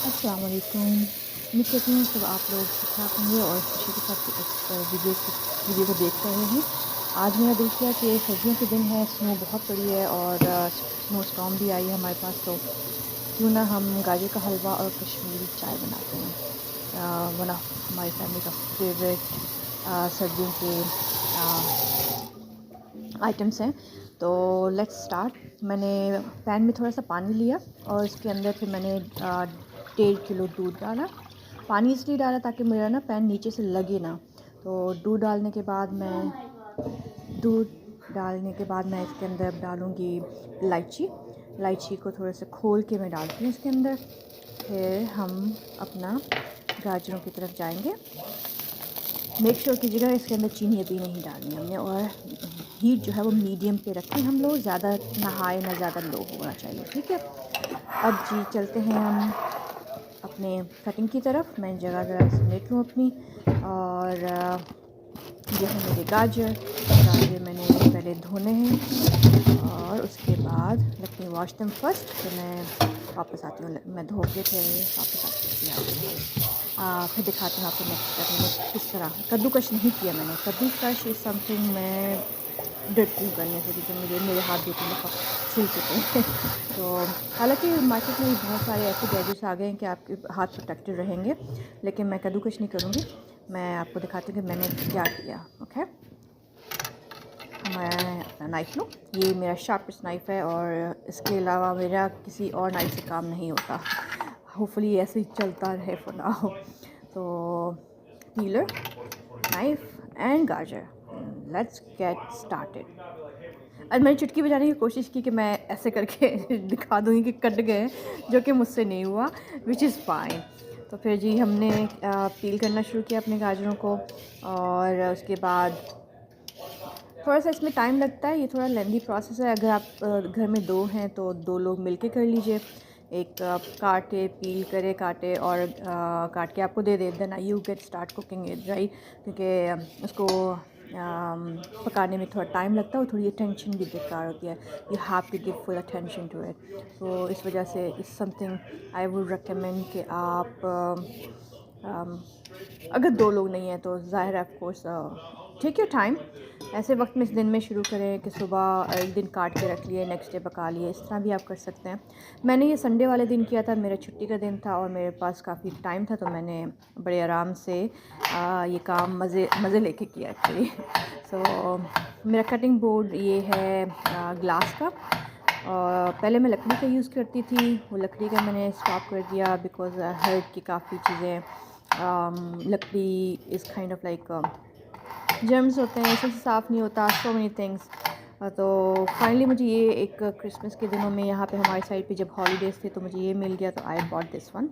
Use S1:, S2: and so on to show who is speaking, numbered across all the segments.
S1: अस्सलाम वालेकुम। उम्मीद करती हूँ सब आप लोग ठीक ठाक होंगे और खुशी के साथ इस वीडियो को देख रहे हैं। आज मेरा दिल किया कि सर्दियों के दिन है, स्नो बहुत पड़ी है और स्नो स्टॉर्म भी आई है हमारे पास, तो क्यों ना हम गाजर का हलवा और कश्मीरी चाय बनाते हैं। वन ऑफ हमारी फैमिली का फेवरेट सर्दियों के आइटम्स हैं। तो लेट्स स्टार्ट। मैंने पैन में थोड़ा सा पानी लिया और इसके अंदर फिर मैंने 1.5 किलो दूध डाला। पानी इसलिए डाला ताकि मेरा ना पैन नीचे से लगे ना। तो दूध डालने के बाद मैं इसके अंदर डालूँगी इलायची को थोड़ा सा खोल के मैं डालती हूँ इसके अंदर। फिर हम अपना गाजरों की तरफ जाएंगे। मेक श्योर कीजिएगा इसके अंदर चीनी अभी नहीं डालनी हमने, और हीट जो है वो मीडियम पे रखें हम लोग, ज़्यादा ना हाई ना ज़्यादा लो होना चाहिए, ठीक है। अब जी चलते हैं हम अपने कटिंग की तरफ। मैं जगह जगह समेट लूँ अपनी। और ये है मेरे गाजर मैंने पहले धोने हैं और उसके बाद let me wash them first. फिर मैं वापस आती हूँ, मैं धो के फिर वापस आती हूँ। फिर दिखाती हूँ आपको नेक्स्ट स्टेप मैंने किस तरह। कद्दूकश नहीं किया मैंने। कद्दूकश इज़ समथिंग मैं डरती हूँ करने से, क्योंकि मेरे हाथ 2-3 दफ़ा छिल चुके हैं। तो हालांकि मार्केट में बहुत सारे ऐसे गैजेट्स आ गए हैं कि आपके हाथ प्रोटेक्टेड रहेंगे, लेकिन मैं कद्दूकश नहीं करूँगी। मैं आपको दिखाती हूँ कि मैंने क्या किया। ओके, मैं अपना नाइफ़ लूँ। ये मेरा शार्पेस्ट नाइफ़ है और इसके अलावा मेरा किसी और नाइफ़ से काम नहीं होता। होपफुली ऐसे ही चलता रहे फॉर नाउ। तो पीलर, नाइफ़ एंड गाजर, लेट्स गेट स्टार्टेड। आज मैंने चुटकी बजाने की कोशिश की कि मैं ऐसे करके दिखा दूँगी कि कट गए, जो कि मुझसे नहीं हुआ, विच इज़ फाइन। तो फिर जी हमने पील करना शुरू किया अपने गाजरों को, और उसके बाद थोड़ा सा इसमें टाइम लगता है। ये थोड़ा लेंदी प्रोसेस है। अगर आप घर में 2 हैं तो 2 लोग मिलके कर लीजिए। एक काटे, पील करे, काटे और काट के आपको दे दे, then you get start cooking it, right. क्योंकि उसको पकाने में थोड़ा टाइम लगता है और थोड़ी अटेंशन भी दरकार होती है। You have to give full attention to it. तो इस वजह से it's something I would recommend कि आप अगर 2 लोग नहीं हैं तो ज़ाहिर है of course take your time. ऐसे वक्त में इस दिन में शुरू करें कि सुबह एक दिन काट के रख लिए, नेक्स्ट डे पका लिए, इस तरह भी आप कर सकते हैं। मैंने ये संडे वाले दिन किया था, मेरा छुट्टी का दिन था और मेरे पास काफ़ी टाइम था, तो मैंने बड़े आराम से ये काम मज़े लेके किया एक्चुअली। सो मेरा कटिंग बोर्ड ये है ग्लास का। और पहले मैं लकड़ी का यूज़ करती थी, वो लकड़ी का मैंने स्टॉप कर दिया बिकॉज़ हर्ट की काफ़ी चीज़ें। लकड़ी is kind of like germs होते हैं, इससे साफ़ नहीं होता, सो मेनी थिंग्स। तो फाइनली मुझे ये एक क्रिसमस के दिनों में यहाँ पे हमारी साइड पे जब हॉलीडेज़ थे तो मुझे ये मिल गया, तो I bought this one.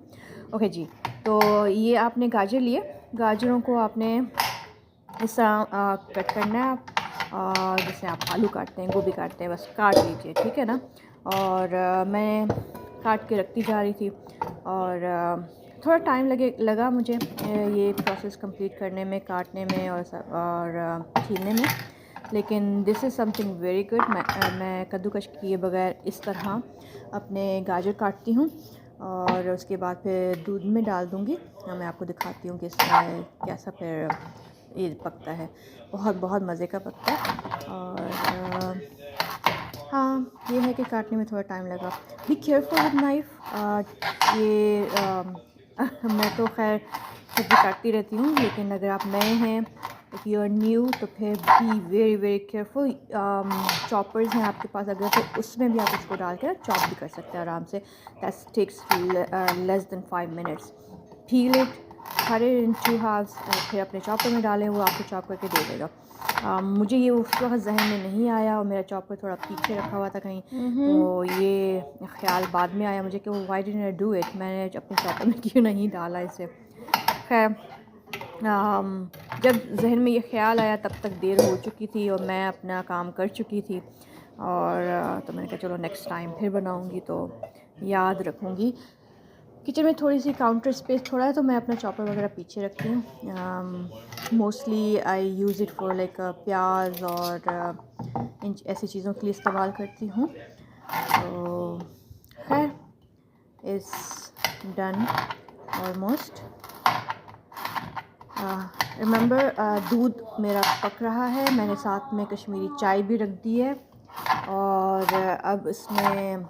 S1: Okay जी, तो ये आपने गाजर लिए। गाजरों को आपने इस तरह कट करना है आप, जैसे आप आलू काटते हैं, गोभी काटते हैं, बस काट लीजिए, ठीक है ना। और मैं काट के रखती जा रही थी और थोड़ा टाइम लगा मुझे ये प्रोसेस कंप्लीट करने में, काटने में और छीलने में। लेकिन this is something very good. मैं कद्दूकश किए बगैर इस तरह अपने गाजर काटती हूँ और उसके बाद फिर दूध में डाल दूँगी। मैं आपको दिखाती हूँ कि इसमें कैसा फिर ये पकता है। बहुत बहुत मज़े का पकता है। और हाँ, ये है कि काटने में थोड़ा टाइम लगा। Be careful with knife. मैं तो खैर सब्ज़ी काटती रहती हूँ, लेकिन अगर आप नए हैं, इफ़ यू आर न्यू, तो फिर be very very careful. Choppers हैं आपके पास अगर, तो उसमें भी आप इसको डाल के चॉप भी कर सकते हैं आराम से। That takes less than 5 minutes. Peel it, cut it in 2 halves, फिर अपने चॉपर में डालें, वो आपको चॉप करके दे देगा। मुझे ये उस वक्त जहन में नहीं आया और मेरा चॉपर थोड़ा पीछे रखा हुआ था कहीं, तो ये ख्याल बाद में आया मुझे कि वो why didn't I do it, मैंने अपने चॉपर में क्यों नहीं डाला इसे। खैर जब जहन में ये ख्याल आया तब तक देर हो चुकी थी और मैं अपना काम कर चुकी थी। और तो मैंने कहा चलो नेक्स्ट टाइम फिर बनाऊंगी तो याद रखूंगी। किचन में थोड़ी सी काउंटर स्पेस थोड़ा है, तो मैं अपना चॉपर वगैरह पीछे रखती हूँ। Mostly I use it for like प्याज और इन ऐसी चीज़ों के लिए इस्तेमाल करती हूँ। तो खैर इस डन ऑलमोस्ट। रिमेंबर दूध मेरा पक रहा है, मैंने साथ में कश्मीरी चाय भी रख दी है। और अब इसमें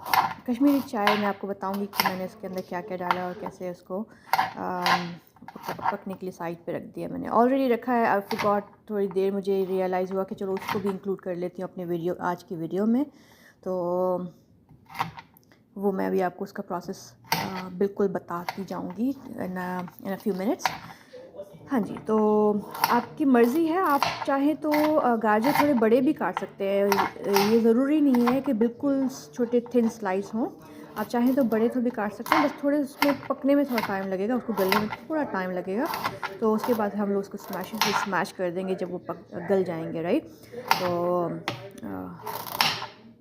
S1: कश्मीरी चाय मैं आपको बताऊंगी कि मैंने इसके अंदर क्या क्या डाला और कैसे उसको पकने के लिए साइड पे रख दिया। मैंने ऑलरेडी रखा है, आई फॉरगॉट, थोड़ी देर मुझे रियलाइज़ हुआ कि चलो उसको भी इंक्लूड कर लेती हूँ अपने वीडियो, आज की वीडियो में। तो वो मैं अभी आपको उसका प्रोसेस बिल्कुल बताती जाऊँगी इन अ फ्यू मिनट्स। हाँ जी, तो आपकी मर्ज़ी है, आप चाहें तो गाजर थोड़े बड़े भी काट सकते हैं। ये ज़रूरी नहीं है कि बिल्कुल छोटे थिन स्लाइस हों, आप चाहें तो बड़े तो भी काट सकते हैं। बस थोड़े उसमें पकने में थोड़ा टाइम लगेगा, उसको गलने में थोड़ा टाइम लगेगा। तो उसके बाद हम लोग उसको स्मैश कर देंगे जब वो गल जाएंगे, राइट। तो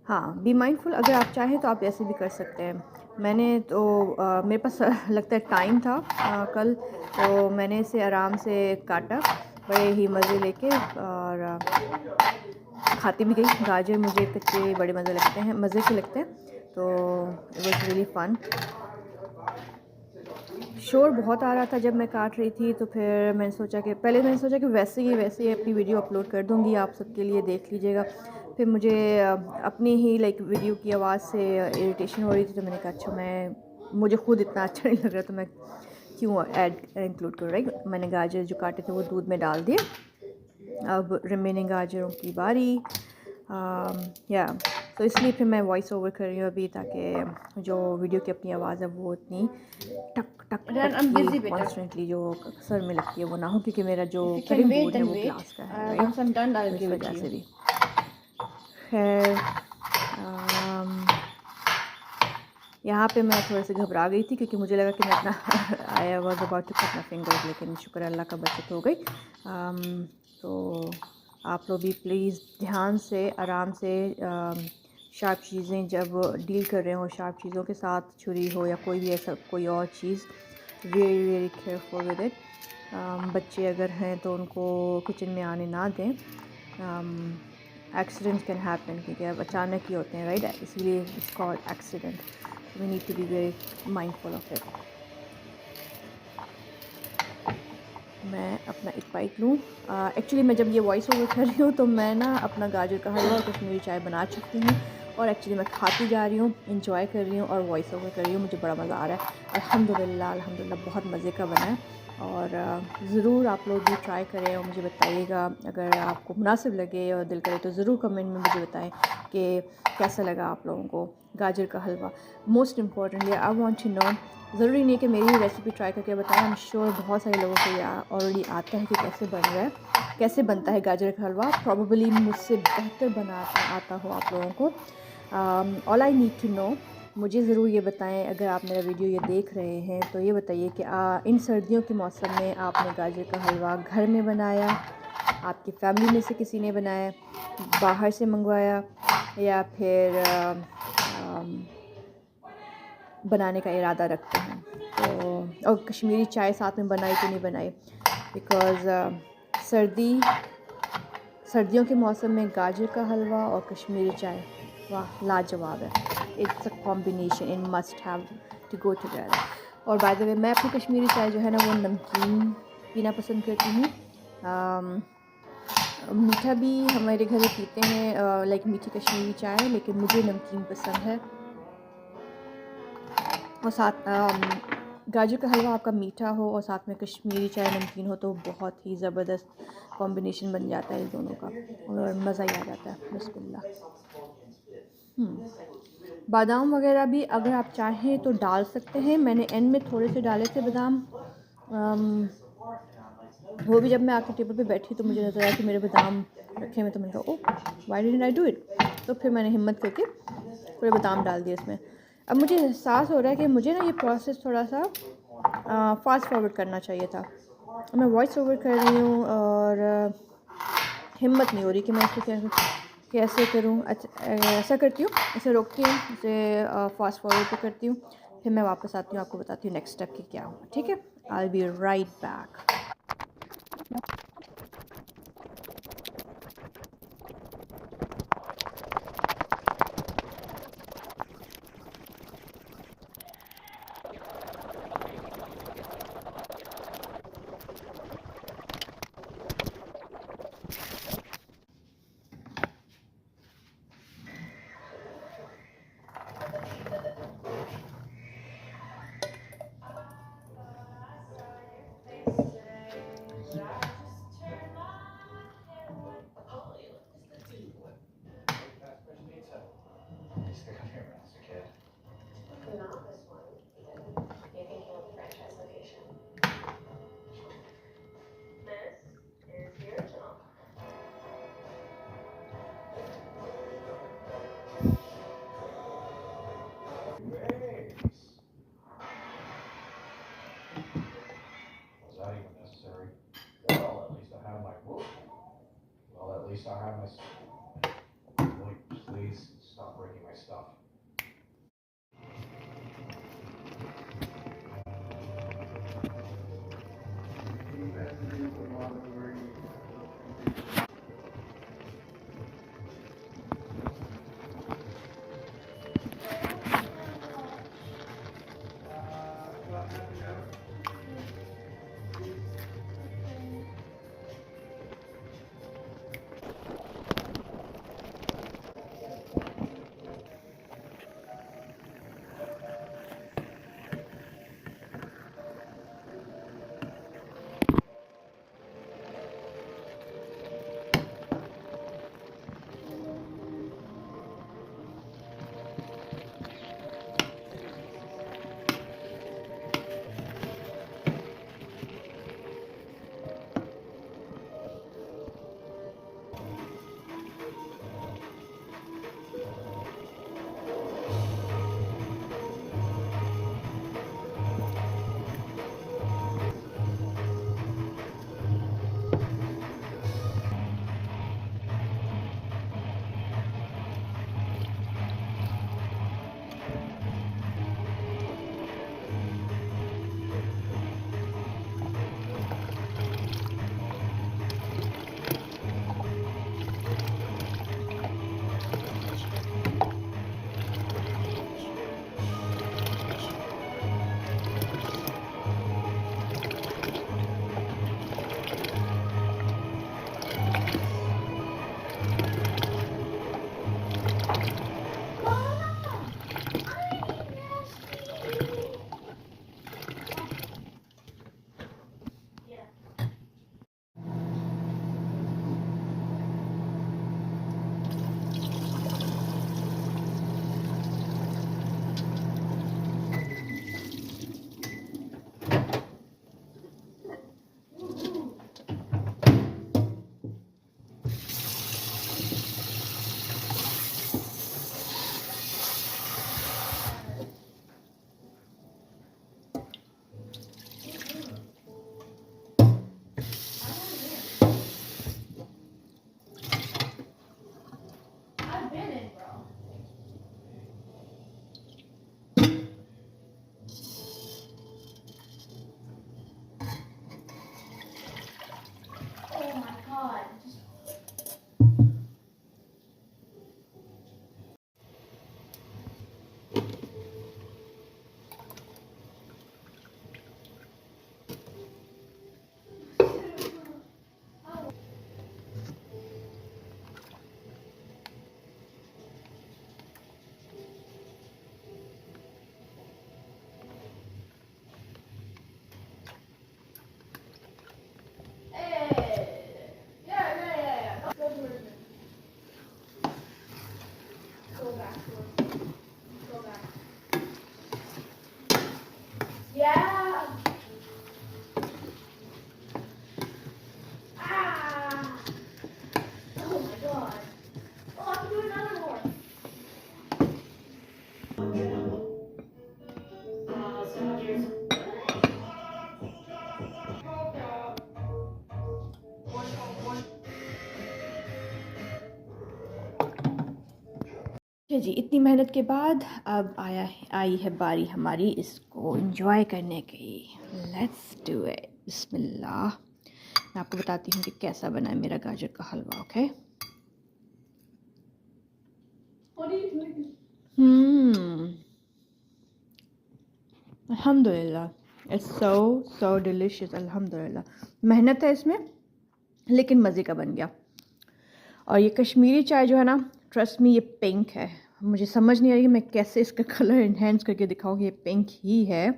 S1: हाँ, बी माइंडफुल, अगर आप चाहें तो आप ऐसे भी कर सकते हैं। मैंने तो मेरे पास लगता है टाइम था कल, तो मैंने इसे आराम से काटा बड़े ही मज़े लेके, और खाती भी गई। गाजर मुझे कच्चे बड़े मज़े के लगते हैं, तो इट वाज रियली फन। शोर बहुत आ रहा था जब मैं काट रही थी, तो फिर मैंने सोचा कि वैसे ही अपनी वीडियो अपलोड कर दूँगी, आप सबके लिए देख लीजिएगा। फिर मुझे अपनी ही वीडियो की आवाज़ से इरिटेशन हो रही थी, तो मैंने कहा अच्छा, मुझे खुद इतना अच्छा नहीं लग रहा, तो मैं क्यों इंक्लूड करूँ, राइट। मैंने गाजर जो काटे थे वो दूध में डाल दिए। अब रिमेनिंग गाजरों की बारी, या तो इसलिए फिर मैं वॉइस ओवर कर रही हूँ अभी, ताकि जो वीडियो की अपनी आवाज़ है वो इतनी टक टक कॉन्स्टेंटली जो सर में लगती है वो ना हो, क्योंकि मेरा जो कटिंग बोर्ड है वो ग्लास का है, राइट। इस वजह से भी खैर यहाँ पे मैं थोड़ी सी घबरा गई थी, क्योंकि मुझे लगा कि मैं अपना I was about to cut my fingers, लेकिन शुक्र अल्लाह का बचत हो गई। तो आप लोग भी प्लीज़ ध्यान से, आराम से, शार्प चीज़ें जब डील कर रहे हो, शार्प चीज़ों के साथ, छुरी हो या कोई भी ऐसा कोई और चीज़, very very careful with it. बच्चे अगर हैं तो उनको किचन में आने ना दें। एक्सीडेंट कैन हैपन, क्योंकि अब अचानक ही होते हैं, राइट, इसीलिए it's called accident. We need to be very mindful of it. मैं अपना एक बाइट लूँ। एक्चुअली मैं जब ये वॉइस ओवर कर रही हूँ तो मैं ना अपना गाजर का हलवा और कश्मीरी चाय बना चुकी हूँ, और एक्चुअली मैं खाती जा रही हूँ, इंजॉय कर रही हूँ और वॉइस ओवर कर रही हूँ। मुझे बड़ा मज़ा आ रहा है, अल्हम्दुलिल्लाह बहुत मज़े का बना है। और ज़रूर आप लोग भी ट्राई करें और मुझे बताइएगा, अगर आपको मुनासिब लगे और दिल करे तो ज़रूर कमेंट में मुझे बताएं कि कैसा लगा आप लोगों को गाजर का हलवा। Most importantly I want to know, ज़रूरी नहीं है कि मेरी रेसिपी ट्राई करके बताएं, आई एम श्योर बहुत सारे लोगों को यह ऑलरेडी आता है कि कैसे बनता है गाजर का हलवा। प्रॉबेबली मुझसे बेहतर आता हो आप लोगों को। All I need to know, मुझे ज़रूर ये बताएं, अगर आप मेरा वीडियो ये देख रहे हैं तो ये बताइए कि इन सर्दियों के मौसम में आपने गाजर का हलवा घर में बनाया, आपकी फैमिली में से किसी ने बनाया, बाहर से मंगवाया, या फिर बनाने का इरादा रखते हैं। तो और कश्मीरी चाय साथ में बनाई कि नहीं बनाई, बिकॉज़ सर्दियों के मौसम में गाजर का हलवा और कश्मीरी चाय, वाह लाजवाब है। It's a combination, in must have to go together. और बाय द वे, मैं अपनी कश्मीरी चाय जो है ना वो नमकीन पीना पसंद करती हूँ। मीठा भी हमारे घर में पीते हैं, लाइक मीठी कश्मीरी चाय, लेकिन मुझे नमकीन पसंद है। और साथ गाजर का हलवा आपका मीठा हो और साथ में कश्मीरी चाय नमकीन हो तो बहुत ही ज़बरदस्त कॉम्बिनेशन बन जाता है इन दोनों का, और मज़ा ही आ जाता है। बिस्मिल्लाह। बादाम वगैरह भी अगर आप चाहें तो डाल सकते हैं, मैंने एंड में थोड़े से डाले थे बादाम। वो भी जब मैं आके टेबल पे बैठी तो मुझे नज़र आया कि मेरे बादाम रखे हुए, तो मैंने कहा oh why didn't I do it, तो फिर मैंने हिम्मत करके थोड़े बादाम डाल दिए इसमें। अब मुझे एहसास हो रहा है कि मुझे ना ये प्रोसेस थोड़ा सा फास्ट फॉरवर्ड करना चाहिए था। मैं वॉइस ओवर कर रही हूँ और हिम्मत नहीं हो रही कि मैं इसको कैसे करूँ। अच्छा, ऐसा करती हूँ, इसे रोकती हूँ, इसे फास्ट फॉरवर्ड पे करती हूँ, फिर मैं वापस आती हूँ, आपको बताती हूँ नेक्स्ट स्टेप की क्या हुआ, ठीक है। I will be right back.
S2: stop having this. Like, please stop breaking my stuff.
S1: अच्छा जी, इतनी मेहनत के बाद अब आई है बारी हमारी इसको एंजॉय करने की। Let's do it. बिस्मिल्लाह। मैं आपको बताती हूँ कि कैसा बना है मेरा गाजर का हलवा। ओके। अल्हम्दुलिल्लाह, इट्स सो डिलिशियस। अल्हम्दुलिल्लाह, मेहनत है इसमें लेकिन मज़े का बन गया। और ये कश्मीरी चाय जो है ना, ट्रस्ट मी, ये पिंक है। मुझे समझ नहीं आ रही कि मैं कैसे इसका कलर इन्हेंस करके दिखाऊँ। ये पिंक ही है।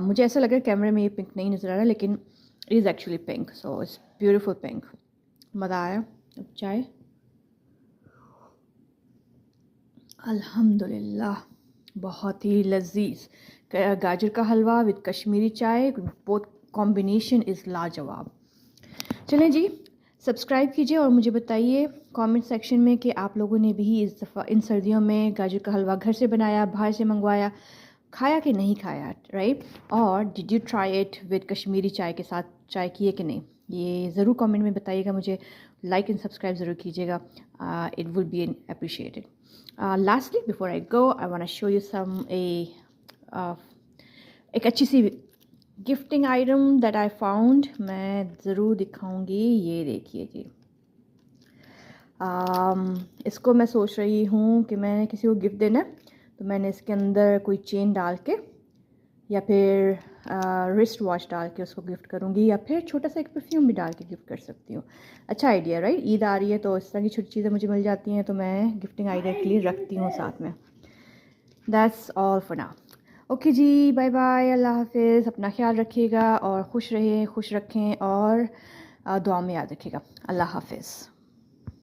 S1: मुझे ऐसा लग रहा है कैमरे में ये पिंक नहीं नज़र आ रहा, लेकिन it is actually pink. So it's beautiful pink. मज़ा आया। अब चाय। अल्हम्दुलिल्लाह, बहुत ही लजीज गाजर का हलवा विद कश्मीरी चाय, बोथ कॉम्बिनेशन इज़ लाजवाब। चलें जी, सब्सक्राइब कीजिए और मुझे बताइए कमेंट सेक्शन में कि आप लोगों ने भी इस दफ़ा इन सर्दियों में गाजर का हलवा घर से बनाया, बाहर से मंगवाया, खाया कि नहीं खाया, राइट? और did you try it with Kashmiri चाय के साथ, चाय किए कि नहीं? ये ज़रूर कमेंट में बताइएगा मुझे। लाइक एंड सब्सक्राइब ज़रूर कीजिएगा, it will be appreciated. Lastly before I go I want to show you some एक अच्छी सी gifting item that I found. मैं ज़रूर दिखाऊंगी. ये देखिए जी, इसको मैं सोच रही हूँ कि मैंने किसी को गिफ्ट देना है, तो मैंने इसके अंदर कोई चेन डाल के या फिर रिस्ट वॉच डाल के उसको गिफ्ट करूँगी, या फिर छोटा सा एक परफ्यूम भी डाल के गिफ्ट कर सकती हूँ. अच्छा आइडिया राइट. ईद आ रही है तो इस तरह की छोटी चीज़ें मुझे मिल जाती हैं, तो मैं गिफ्टिंग आइडिया के लिए रखती हूँ साथ में. That's all for now. Okay जी, बाय बाय, अल्लाह हाफिज़. अपना ख्याल रखिएगा और खुश रहें, खुश रखें और दुआ में याद रखिएगा. अल्लाह हाफिज़.